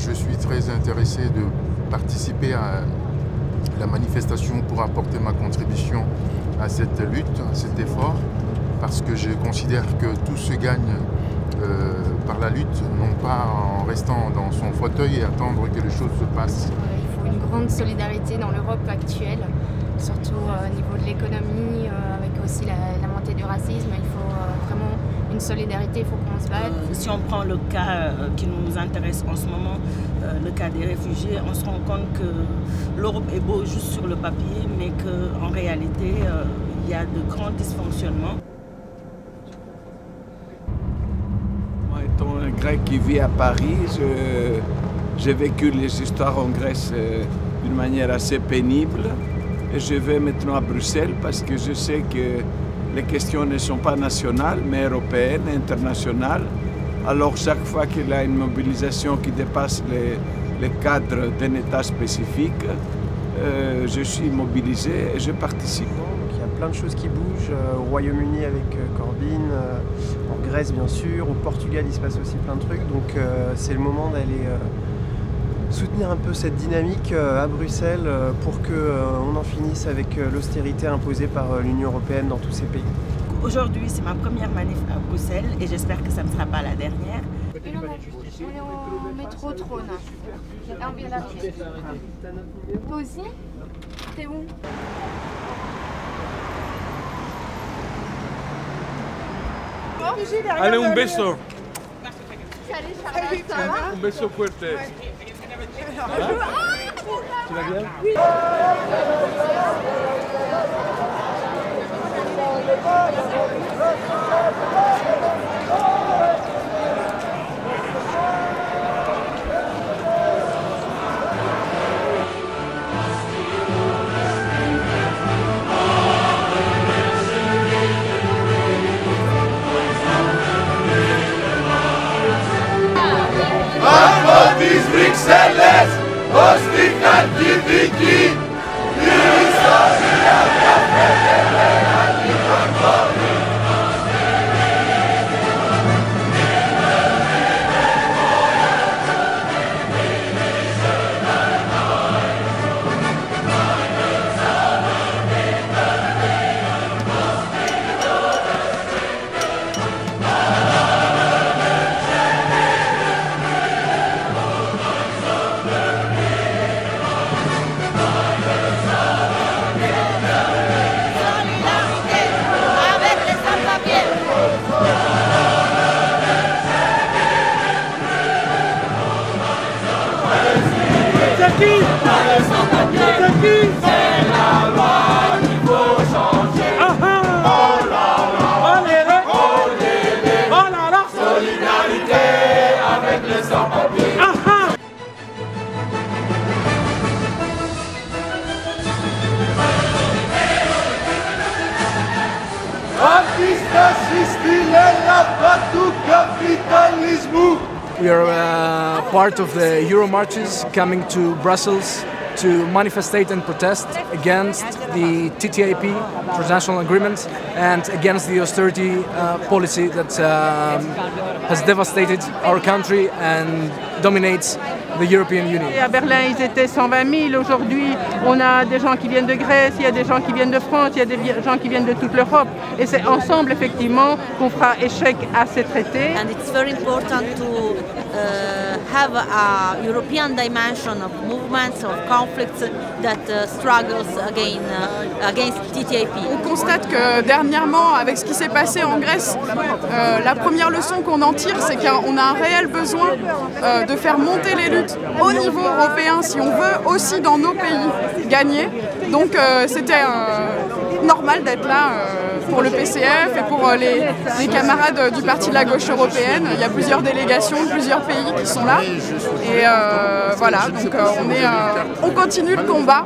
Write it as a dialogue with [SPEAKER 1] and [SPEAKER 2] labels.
[SPEAKER 1] je suis très intéressé de participer à la manifestation pour apporter ma contribution à cette lutte, à cet effort, parce que je considère que tout se gagne par la lutte, non pas en restant dans son fauteuil et attendre que les choses se passent.
[SPEAKER 2] Il faut une grande solidarité dans l'Europe actuelle, surtout au niveau de l'économie, avec aussi la montée du racisme. Il faut vraiment une solidarité, il faut qu'on se batte.
[SPEAKER 3] Si on prend le cas qui nous intéresse en ce moment, le cas des réfugiés, on se rend compte que l'Europe est beau juste sur le papier, mais qu'en réalité, il y a de grands dysfonctionnements.
[SPEAKER 4] Moi, étant un Grec qui vit à Paris, j'ai vécu les histoires en Grèce d'une manière assez pénible. Et je vais maintenant à Bruxelles parce que je sais que les questions ne sont pas nationales, mais européennes, internationales. Alors chaque fois qu'il y a une mobilisation qui dépasse les cadres d'un État spécifique, je suis mobilisé et je participe.
[SPEAKER 5] Il y a plein de choses qui bougent, au Royaume-Uni avec Corbyn, en Grèce bien sûr, au Portugal il se passe aussi plein de trucs, donc c'est le moment d'aller soutenir un peu cette dynamique à Bruxelles pour qu'on en finisse avec l'austérité imposée par l'Union européenne dans tous ces pays.
[SPEAKER 3] Aujourd'hui, c'est ma première manif à Bruxelles et j'espère que ça ne sera pas la dernière.
[SPEAKER 2] On est au métro Trône. Là, on vient d'arriver. Toi aussi? T'es où?
[SPEAKER 6] Allez, un beso.
[SPEAKER 2] Salut Charlotte, ça va?
[SPEAKER 6] Un beso fuerte. Tu vas bien? Oui.
[SPEAKER 7] Amodis Bruxelles, Ostika Diviki,
[SPEAKER 8] We are part of the Euro marches coming to Brussels to manifestate and protest against the TTIP, Transnational Agreement, and against the austerity policy that has devastated our country and dominates the European Union.
[SPEAKER 9] À Berlin, ils étaient 120 000. Aujourd'hui, on a des gens qui viennent de Grèce, il y a des gens qui viennent de France, il y a des gens qui viennent de toute l'Europe. Et c'est ensemble, effectivement, qu'on fera échec à ces traités.
[SPEAKER 10] And it's very important to have a European dimension of movements, of conflicts that struggles against TTIP.
[SPEAKER 11] On constate que dernièrement, avec ce qui s'est passé en Grèce, la première leçon qu'on en tire, c'est qu'on a un réel besoin de faire monter les luttes au niveau européen si on veut aussi dans nos pays gagner. Donc c'était normal d'être là pour le PCF et pour les camarades du Parti de la gauche européenne. Il y a plusieurs délégations de plusieurs pays qui sont là. Et voilà, donc on continue le combat